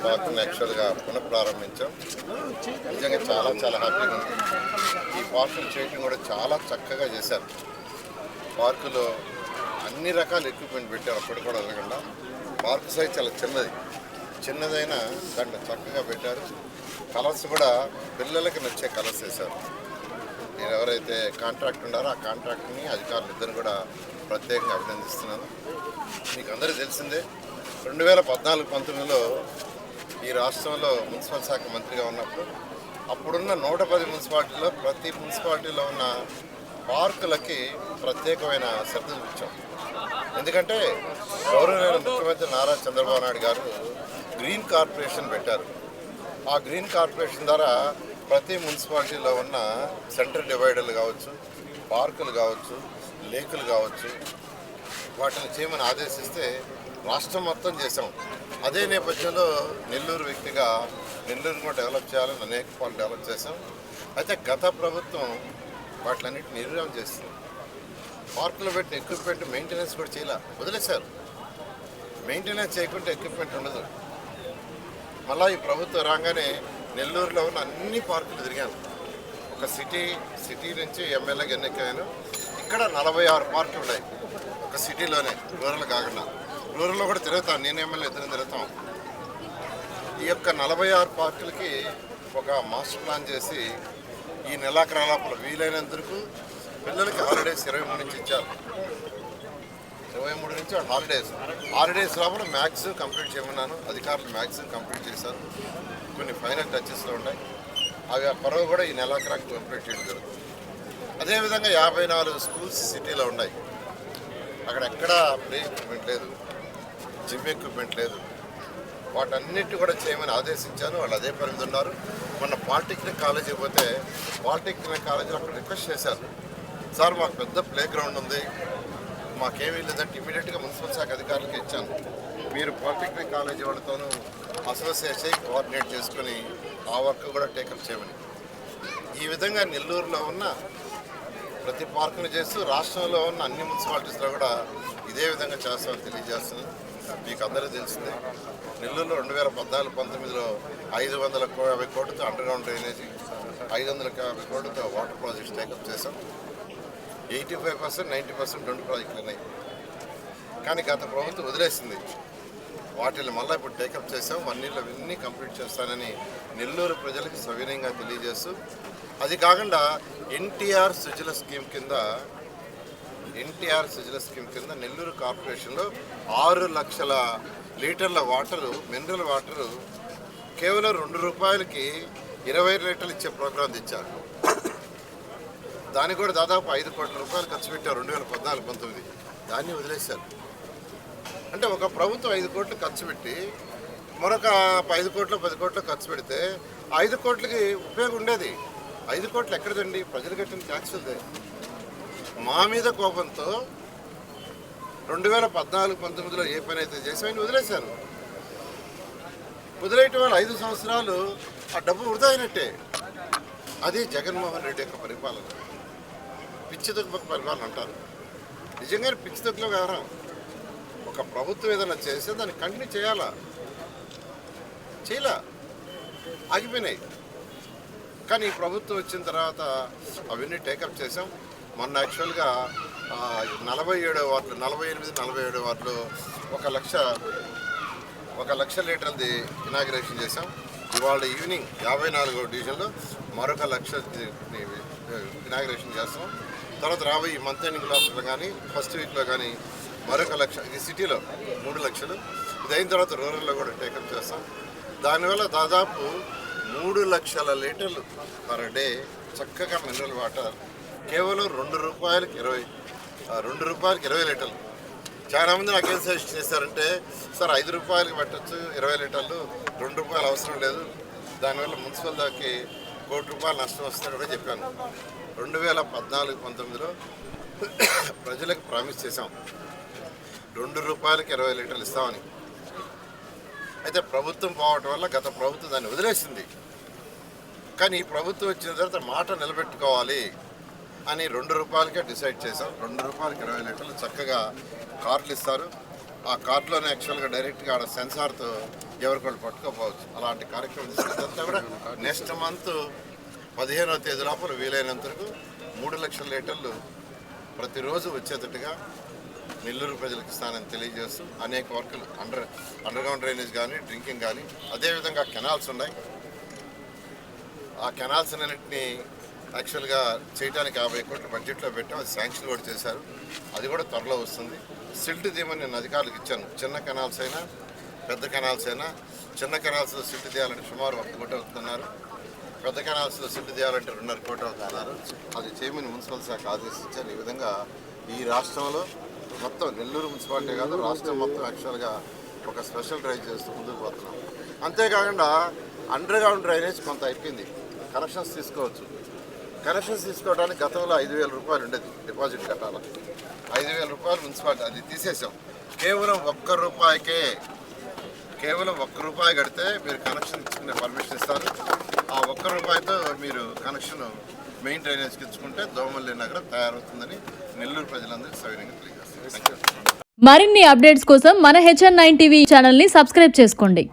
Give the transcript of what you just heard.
పార్కుని యాక్చువల్గా పునఃప్రారంభించాం. నిజంగా చాలా చాలా హ్యాపీగా ఉంది. ఈ పార్కులు చేయటం కూడా చాలా చక్కగా చేశారు. పార్కులో అన్ని రకాల ఎక్విప్మెంట్ పెట్టారు. అప్పటి కూడా వదలకుండా పార్కు సైజ్ చాలా చిన్నదైనా దాంట్లో చక్కగా పెట్టారు. కలర్స్ కూడా పిల్లలకి నచ్చే కలర్స్ వేశారు. నేను ఎవరైతే కాంట్రాక్ట్ ఉన్నారో ఆ కాంట్రాక్ట్ని అధికారులు ఇద్దరు కూడా ప్రత్యేకంగా అభినందిస్తున్నాను. మీకు అందరికీ తెలిసిందే 2014-19లో ఈ రాష్ట్రంలో మున్సిపల్ శాఖ మంత్రిగా ఉన్నప్పుడు అప్పుడున్న 110 మున్సిపాలిటీలో ప్రతి మున్సిపాలిటీలో ఉన్న పార్కులకి ప్రత్యేకమైన శ్రద్ధ చూపించాం. ఎందుకంటే గౌరవనీయ ముఖ్యమంత్రి నారా చంద్రబాబు నాయుడు గారు గ్రీన్ కార్పొరేషన్ పెట్టారు. ఆ గ్రీన్ కార్పొరేషన్ ద్వారా ప్రతి మున్సిపాలిటీలో ఉన్న సెంటర్ డివైడర్లు కావచ్చు, పార్కులు కావచ్చు, లేకులు కావచ్చు, వాటిని చేయమని ఆదేశిస్తే రాష్ట్రం మొత్తం చేసాం. అదే నేపథ్యంలో నెల్లూరు వ్యక్తిగా నెల్లూరును కూడా డెవలప్ చేయాలని అనేక పాలు డెవలప్ చేసాం. అయితే గత ప్రభుత్వం వాటిలన్నింటినీ నిర్వహణ చేస్తుంది. పార్కులు పెట్టిన ఎక్విప్మెంట్ మెయింటెనెన్స్ కూడా చేయాల వదిలేశారు. మెయింటెనెన్స్ చేయకుంటే ఎక్విప్మెంట్ ఉండదు. మళ్ళీ ఈ ప్రభుత్వం రాగానే నెల్లూరులో ఉన్న అన్ని పార్కులు తిరిగాను. ఒక సిటీ నుంచి ఎమ్మెల్యేగా ఎన్నికయ్యాను. ఇక్కడ 46 పార్కులు ఉన్నాయి ఒక సిటీలోనే, రూరల్ కాకుండా. రూరల్లో కూడా తిరుగుతాను, నేను ఎమ్మెల్యే ఇద్దరు తిరుగుతాం. ఈ యొక్క 46 పార్కులకి ఒక మాస్టర్ ప్లాన్ చేసి ఈ నెలాఖరు లోపల వీలైనందుకు పిల్లలకి హాలిడేస్ 23 నుంచి ఇచ్చారు. 23 నుంచి హాలిడేస్ లోపల మ్యాక్సిమం కంప్లీట్ చేయమన్నాను. అధికారులు మ్యాక్సిమం కంప్లీట్ చేశారు. కొన్ని ఫైనల్ టచెస్లో ఉన్నాయి. అవి ఆ పర్వ కూడా ఈ నెలాఖరాకు కంప్లీట్ చేయడం జరుగుతుంది. అదేవిధంగా 54 స్కూల్స్ సిటీలో ఉన్నాయి. అక్కడ ఎక్కడా ప్లే ఎక్విప్మెంట్ లేదు, జిమ్ ఎక్విప్మెంట్ లేదు. వాటన్నిటి కూడా చేయమని ఆదేశించాను. వాళ్ళు అదే పని మీద ఉన్నారు. మొన్న పాలిటెక్నిక్ కాలేజీకి పోతే పాలిటెక్నిక్ కాలేజీలో అక్కడ రిక్వెస్ట్ చేశారు, సార్ మాకు పెద్ద ప్లే గ్రౌండ్ ఉంది, మాకేమీ లేదంటే ఇమీడియట్గా మున్సిపల్ శాఖ అధికారులకు ఇచ్చాను. మీరు పాలిటెక్నిక్ కాలేజీ వాళ్ళతోనూ అసోసియేట్ అయ్యి కోఆర్డినేట్ చేసుకుని ఆ వర్క్ కూడా టేకప్ చేయమని. ఈ విధంగా నెల్లూరులో ఉన్న ప్రతి పార్కును చేస్తూ రాష్ట్రంలో ఉన్న అన్ని మున్సిపాలిటీస్లో కూడా ఇదే విధంగా చేస్తామని తెలియజేస్తున్నాను. మీకు అందరికీ తెలిసిందే, నెల్లూరులో 2014-19లో 550 కోట్లతో అండర్ గ్రౌండ్ డ్రైనేజీ, 550 కోట్లతో వాటర్ ప్రాజెక్ట్స్ టేకప్ చేశాం. 85%, 90% 2 ప్రాజెక్టులు ఉన్నాయి. కానీ గత ప్రభుత్వం వదిలేసింది. వాటిని మళ్ళీ ఇప్పుడు టేకప్ చేసాం. 1 yearలో ఇవన్నీ కంప్లీట్ చేస్తానని నెల్లూరు ప్రజలకు సవినయంగా తెలియజేస్తూ, అది కాకుండా ఎన్టీఆర్ సుజల స్కీమ్ కింద నెల్లూరు కార్పొరేషన్లో 6 లక్షల లీటర్ల వాటరు, మినరల్ వాటరు కేవలం 2 రూపాయలకి 20 లీటర్లు ఇచ్చే ప్రోగ్రాం తెచ్చారు. దానికి కూడా దాదాపు 5 కోట్ల రూపాయలు ఖర్చు పెట్టారు 2014-19. దాన్ని వదిలేశారు. అంటే ఒక ప్రభుత్వం 5 కోట్లు ఖర్చు పెట్టి మరొక 5 కోట్లు 10 కోట్లు ఖర్చు పెడితే 5 కోట్లకి ఉపయోగం ఉండేది. 5 కోట్లు ఎక్కడదండి? ప్రజలు కట్టిన ట్యాక్సులదే. మా మీద కోపంతో 2014-19లో ఏ పని అయితే చేసామని వదిలేశారు. వదిలేయటం వల్ల 5 సంవత్సరాలు ఆ డబ్బు వృధా అయినట్టే. అది జగన్మోహన్ రెడ్డి యొక్క పరిపాలన. పిచ్చితొక్కుల పరిపాలన అంటారు. నిజంగానే పిచ్చితొక్కులో వ్యవహారం. ఒక ప్రభుత్వం ఏదైనా చేస్తే దాన్ని కంటిన్యూ చేయలా, ఆగిపోయినాయి. కానీ ఈ ప్రభుత్వం వచ్చిన తర్వాత అవన్నీ టేకప్ చేసాం. మొన్న యాక్చువల్గా 47 వార్డులు, 48-47 వార్డులు 1 లక్ష లీటర్లది ఇనాగ్రేషన్ చేసాం. ఇవాళ ఈవినింగ్ 54వ డివిజన్లో మరొక 1 లక్ష ఇనాగ్రేషన్ చేస్తాం. తర్వాత రాబోయే మంత్ ఎండింగ్ లోపల కానీ ఫస్ట్ వీక్లో కానీ మరొక 1 లక్ష, ఇది సిటీలో 3 లక్షలు. ఇది అయిన తర్వాత రూరల్లో కూడా టేకప్ చేస్తాం. దానివల్ల దాదాపు 3 లక్షల లీటర్లు పర్ డే చక్కగా మినరల్ వాటర్ కేవలం 2 రూపాయలకి 20 లీటర్లు. చాలామంది నాకేం సజెస్ట్ చేశారంటే, సార్ 5 రూపాయలకి పెట్టచ్చు 20 లీటర్లు, 2 రూపాయలు అవసరం లేదు, దానివల్ల మున్సిపల్ దానికి 1 కోటి రూపాయలు నష్టం వస్తుందని కూడా చెప్పాను. 2014-19లో ప్రజలకు ప్రామిస్ చేశాం 2 రూపాయలకి 20 లీటర్లు ఇస్తామని. అయితే ప్రభుత్వం పోవటం వల్ల గత ప్రభుత్వం దాన్ని వదిలేసింది. కానీ ఈ ప్రభుత్వం వచ్చిన తర్వాత మాట నిలబెట్టుకోవాలి అని 2 రూపాయలకే డిసైడ్ చేశాం. 2 రూపాయలకి 20 లీటర్లు చక్కగా కార్డులు ఇస్తారు. ఆ కార్డులోనే యాక్చువల్గా డైరెక్ట్గా ఆడ సెన్సార్తో ఎవరికొళ్ళు పట్టుకోపోవచ్చు. అలాంటి కార్యక్రమం తీసుకుంటే కూడా నెక్స్ట్ మంత్ 15వ తేదీ లోపల వీలైనంత వరకు 3 లక్షల లీటర్లు ప్రతిరోజు వచ్చేటట్టుగా నెల్లూరు ప్రజలకు ఇస్తానని తెలియజేస్తూ అనేక వర్కులు అండర్ గ్రౌండ్ డ్రైనేజ్ కానీ, డ్రింకింగ్ కానీ, అదేవిధంగా కెనాల్స్ ఉన్నాయి. ఆ కెనాల్స్ అన్నింటినీ యాక్చువల్గా చేయడానికి 50 కోట్ల బడ్జెట్లో పెట్టాం. అది శాంక్షన్ కూడా చేశారు. అది కూడా త్వరలో వస్తుంది. సిల్ట్ తీయమని నేను అధికారులకు ఇచ్చాను. చిన్న కెనాల్స్ అయినా పెద్ద కెనాల్స్ అయినా, చిన్న కెనాల్స్లో సిల్ట్ తీయాలంటే సుమారు 1 కోటి అవుతున్నారు. పెద్ద కెనాల్స్లో సిల్ట్ తీయాలంటే 2.5 కోటి అవుతున్నారు. అది చేయమని మున్సిపల్ శాఖ ఆదేశించారు. ఈ విధంగా ఈ రాష్ట్రంలో మొత్తం నెల్లూరు మున్సిపాలిటీ కాదు, రాష్ట్రం మొత్తం యాక్చువల్గా ఒక స్పెషల్ డ్రైవ్ చేస్తూ ముందుకు పోతున్నాం. అంతేకాకుండా అండర్ గ్రౌండ్ డ్రైనేజ్ కొంత అయిపోయింది. కనెక్షన్స్ తీసుకోవచ్చు. కనెక్షన్స్ తీసుకోవడానికి గతంలో 5,000 రూపాయలు ఉండేది, డిపాజిట్ కట్టాలి. 5,000 రూపాయలు మున్సిపాలిటీ అది తీసేసాం. కేవలం ఒక్క రూపాయి కడితే మీరు కనెక్షన్ ఇచ్చుకునే పర్మిషన్ ఇస్తారు. ఆ ₹1 మీరు కనెక్షన్ మెయిన్ డ్రైనేజ్కి ఇచ్చుకుంటే దోమల్లి నగరం తయారవుతుందని నెల్లూరు ప్రజలందరికీ సవినయంగా తెలియజేస్తారు. మరిన్ని అప్డేట్స్ కోసం మన HN9 టీవీ ఛానల్ని సబ్స్క్రైబ్ చేసుకోండి.